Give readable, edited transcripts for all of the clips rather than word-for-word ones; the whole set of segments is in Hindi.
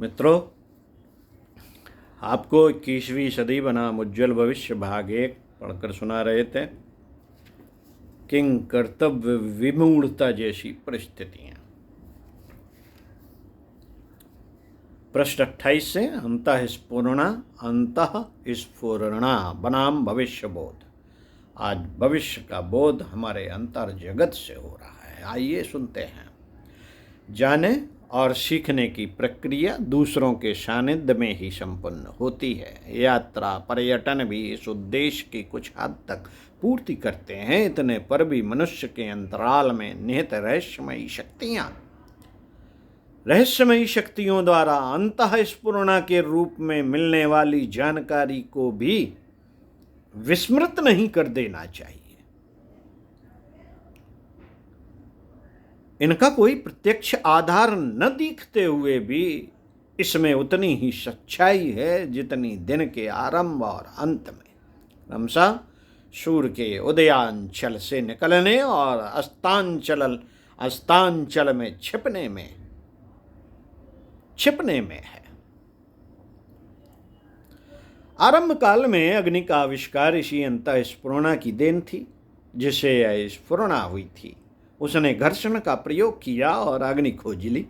मित्रों, आपको 21वीं सदी बनाम उज्जवल भविष्य भाग 1 पढ़कर सुना रहे थे। किंग कर्तव्य विमूढ़ता जैसी परिस्थितियां। पृष्ठ 28 से अंतःस्फुरणा बनाम भविष्य बोध। आज भविष्य का बोध हमारे अंतर जगत से हो रहा है। आइए सुनते हैं। जाने और सीखने की प्रक्रिया दूसरों के सानिध्य में ही संपन्न होती है। यात्रा पर्यटन भी इस उद्देश्य की कुछ हद तक पूर्ति करते हैं। इतने पर भी मनुष्य के अंतराल में निहित रहस्यमयी शक्तियों द्वारा अंतःस्फुरणा के रूप में मिलने वाली जानकारी को भी विस्मृत नहीं कर देना चाहिए। इनका कोई प्रत्यक्ष आधार न दिखते हुए भी इसमें उतनी ही सच्चाई है जितनी दिन के आरंभ और अंत में क्रमशः सूर्य के उदयांचल से निकलने और अस्तांचल में छिपने में है। आरंभ काल में अग्नि का आविष्कार इसी अंतःस्फुरणा की देन थी, जिसे यह स्फुरणा हुई थी। उसने घर्षण का प्रयोग किया और अग्नि खोज ली।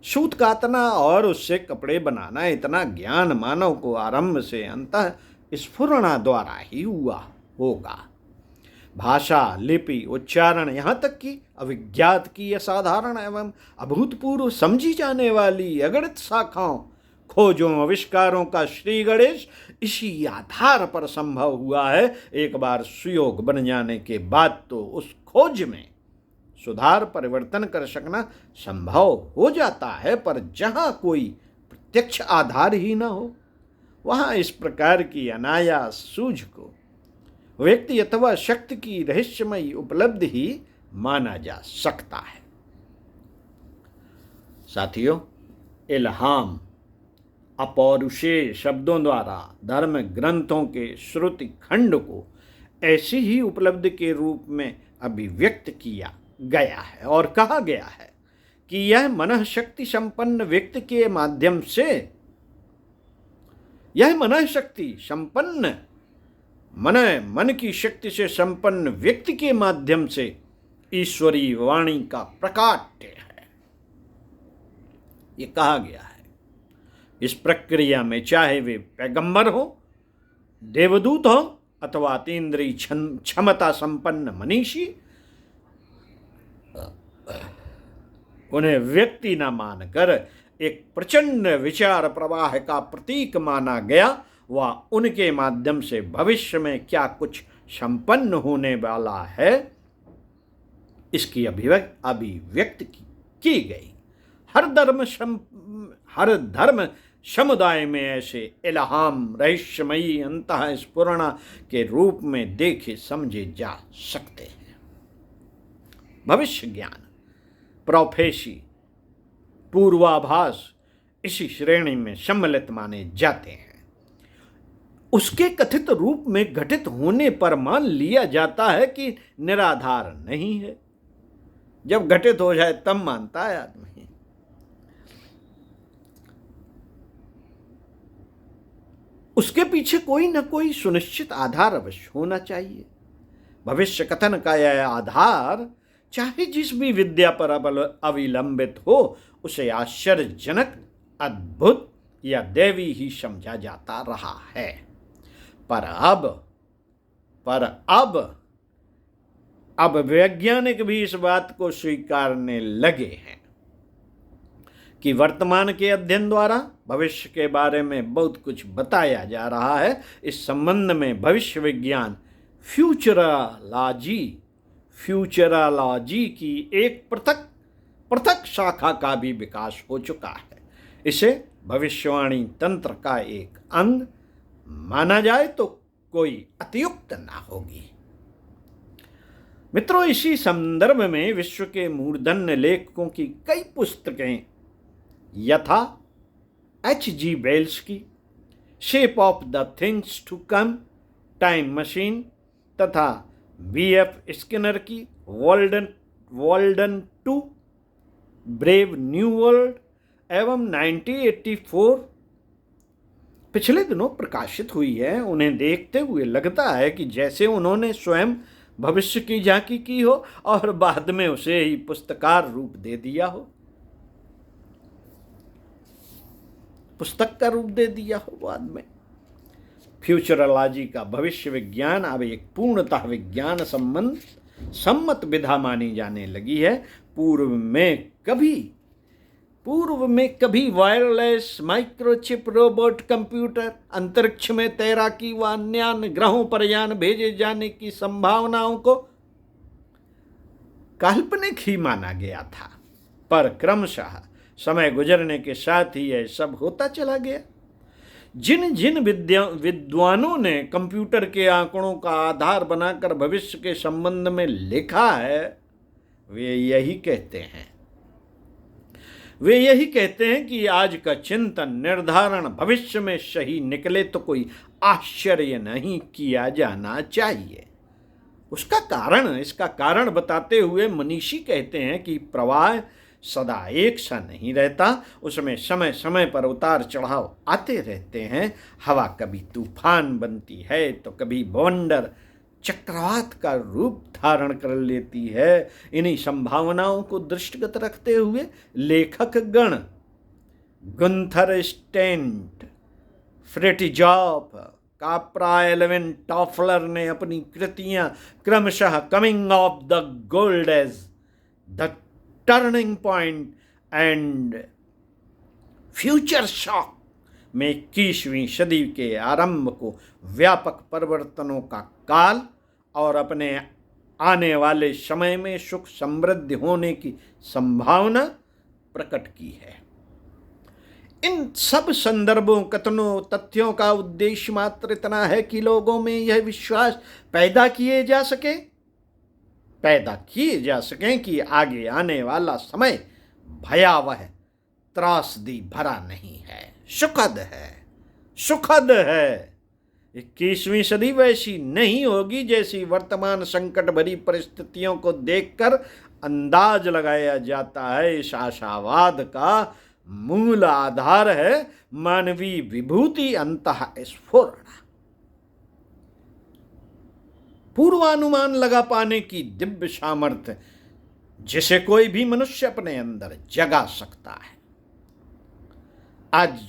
सूत कातना और उससे कपड़े बनाना, इतना ज्ञान मानव को आरंभ से अंतः स्फुरणा द्वारा ही हुआ होगा। भाषा, लिपि, उच्चारण, यहाँ तक कि अभिज्ञात की असाधारण एवं अभूतपूर्व समझी जाने वाली अगणित शाखाओं, खोजों, आविष्कारों का श्री गणेश इसी आधार पर संभव हुआ है। एक बार सुयोग बन जाने के बाद तो उस खोज में सुधार परिवर्तन कर सकना संभव हो जाता है, पर जहाँ कोई प्रत्यक्ष आधार ही न हो वहाँ इस प्रकार की अनायास सूझ को व्यक्ति अथवा शक्ति की रहस्यमयी उपलब्धि ही माना जा सकता है। साथियों, इल्हाम अपौरुषेय शब्दों द्वारा धर्म ग्रंथों के श्रुति खंड को ऐसी ही उपलब्धि के रूप में अभिव्यक्त किया गया है और कहा गया है कि यह मन शक्ति संपन्न व्यक्ति के माध्यम से मन की शक्ति से संपन्न व्यक्ति के माध्यम से ईश्वरी वाणी का प्रकाट्य है। ये कहा गया है। इस प्रक्रिया में चाहे वे पैगंबर हो, देवदूत हो अथवा अतीन्द्रिय क्षमता संपन्न मनीषी, उन्हें व्यक्ति न मानकर एक प्रचंड विचार प्रवाह का प्रतीक माना गया। वह उनके माध्यम से भविष्य में क्या कुछ संपन्न होने वाला है, इसकी अभिव्यक्ति की गई। हर धर्म समुदाय में ऐसे इल्हाम रहस्यमयी अंतःस्फुरणा के रूप में देखे समझे जा सकते हैं। भविष्य ज्ञान, प्रोफेसी, पूर्वाभास इसी श्रेणी में सम्मिलित माने जाते हैं। उसके कथित रूप में घटित होने पर मान लिया जाता है कि निराधार नहीं है। जब घटित हो जाए तब मानता है आदमी। उसके पीछे कोई न कोई सुनिश्चित आधार अवश्य होना चाहिए। भविष्य कथन का यह आधार चाहे जिस भी विद्या पर अविलंबित हो, उसे आश्चर्यजनक, अद्भुत या दैवी ही समझा जाता रहा है। पर अब वैज्ञानिक भी इस बात को स्वीकारने लगे हैं कि वर्तमान के अध्ययन द्वारा भविष्य के बारे में बहुत कुछ बताया जा रहा है। इस संबंध में भविष्य विज्ञान फ्यूचरलॉजी की एक पृथक शाखा का भी विकास हो चुका है। इसे भविष्यवाणी तंत्र का एक अंग माना जाए तो कोई अतियुक्त ना होगी। मित्रों, इसी संदर्भ में विश्व के मूर्धन्य लेखकों की कई पुस्तकें यथा H.G. वेल्स की shape of the things to come, time machine तथा B.F. स्किनर की वॉल्डन 2, ब्रेव न्यू वर्ल्ड एवं 1984 पिछले दिनों प्रकाशित हुई है। उन्हें देखते हुए लगता है कि जैसे उन्होंने स्वयं भविष्य की झांकी की हो और बाद में उसे ही पुस्तकार रूप दे दिया हो, पुस्तक का रूप दे दिया हो बाद में। फ्यूचरोलॉजी का भविष्य विज्ञान अब एक पूर्णतः विज्ञान सम्मत विधा मानी जाने लगी है। पूर्व में कभी वायरलेस, माइक्रोचिप, रोबोट, कंप्यूटर, अंतरिक्ष में तैराकी व अन्य ग्रहों पर यान भेजे जाने की संभावनाओं को काल्पनिक ही माना गया था, पर क्रमशः समय गुजरने के साथ ही यह सब होता चला गया। जिन जिन विद्वानों ने कंप्यूटर के आंकड़ों का आधार बनाकर भविष्य के संबंध में लिखा है, वे यही कहते हैं कि आज का चिंतन निर्धारण भविष्य में सही निकले तो कोई आश्चर्य नहीं किया जाना चाहिए। इसका कारण बताते हुए मनीषी कहते हैं कि प्रवाह सदा एक सा नहीं रहता, उसमें समय समय पर उतार चढ़ाव आते रहते हैं। हवा कभी तूफान बनती है तो कभी बवंडर चक्रवात का रूप धारण कर लेती है। इन्हीं संभावनाओं को दृष्टिगत रखते हुए लेखक गण Gunther Stent, Fritjof, Capra, Alvin Toffler ने अपनी कृतियां क्रमशः coming of the gold age, the turning point and future shock में 21वीं सदी के आरंभ को व्यापक परिवर्तनों का काल और अपने आने वाले समय में सुख समृद्धि होने की संभावना प्रकट की है। इन सब संदर्भों, कथनों, तथ्यों का उद्देश्य मात्र इतना है कि लोगों में यह विश्वास पैदा किए जा सकें कि आगे आने वाला समय भयावह, त्रासदी भरा नहीं है, सुखद है। 21वीं सदी वैसी नहीं होगी जैसी वर्तमान संकट भरी परिस्थितियों को देखकर अंदाज लगाया जाता है। इस आशावाद का मूल आधार है मानवीय विभूति अंतःस्फुरणा, पूर्वानुमान लगा पाने की दिव्य सामर्थ्य जिसे कोई भी मनुष्य अपने अंदर जगा सकता है। आज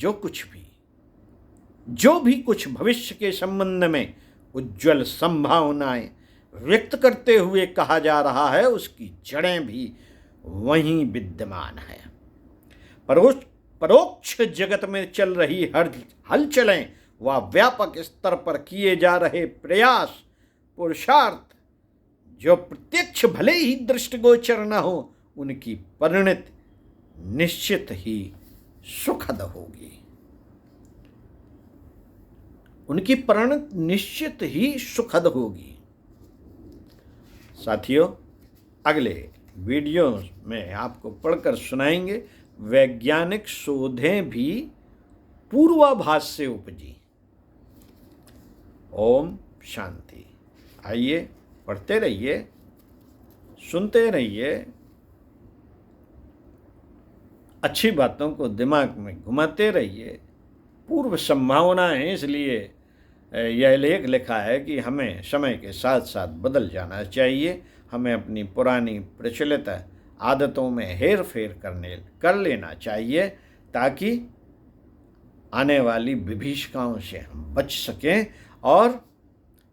जो भी कुछ भविष्य के संबंध में उज्जवल संभावनाएं व्यक्त करते हुए कहा जा रहा है, उसकी जड़ें भी वहीं विद्यमान है। परोक्ष जगत में चल रही हलचलें व व्यापक स्तर पर किए जा रहे प्रयास, पुरुषार्थ जो प्रत्यक्ष भले ही दृष्टिगोचर न हो, उनकी परिणति निश्चित ही सुखद होगी। साथियों, अगले वीडियो में आपको पढ़कर सुनाएंगे वैज्ञानिक शोधें भी पूर्वाभास से उपजी। ओम शांति। आइए, पढ़ते रहिए, सुनते रहिए, अच्छी बातों को दिमाग में घुमाते रहिए। पूर्व संभावनाएं, इसलिए यह लेख लिखा है कि हमें समय के साथ साथ बदल जाना चाहिए। हमें अपनी पुरानी प्रचलित आदतों में हेर फेर कर लेना चाहिए ताकि आने वाली विभीषिकाओं से हम बच सकें और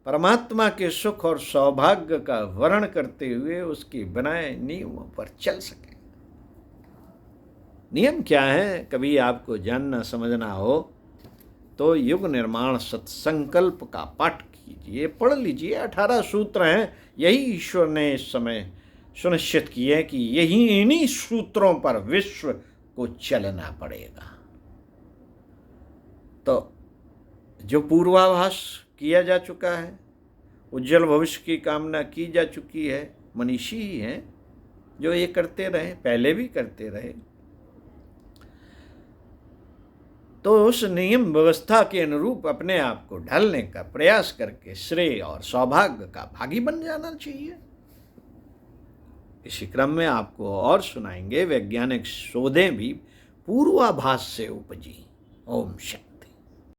परमात्मा के सुख और सौभाग्य का वर्ण करते हुए उसके बनाए नियमों पर चल सकें। नियम क्या है, कभी आपको जानना समझना हो तो युग निर्माण सत्संकल्प का पाठ कीजिए, पढ़ लीजिए। 18 सूत्र हैं। यही ईश्वर ने इस समय सुनिश्चित किए कि इन्हीं सूत्रों पर विश्व को चलना पड़ेगा। तो जो पूर्वाभास किया जा चुका है, उज्जवल भविष्य की कामना की जा चुकी है, मनीषी ही हैं जो ये करते रहे, पहले भी करते रहे। तो उस नियम व्यवस्था के अनुरूप अपने आप को ढलने का प्रयास करके श्रेय और सौभाग्य का भागी बन जाना चाहिए। इसी क्रम में आपको और सुनाएंगे वैज्ञानिक शोधें भी पूर्वाभास से उपजी। ओम शांति।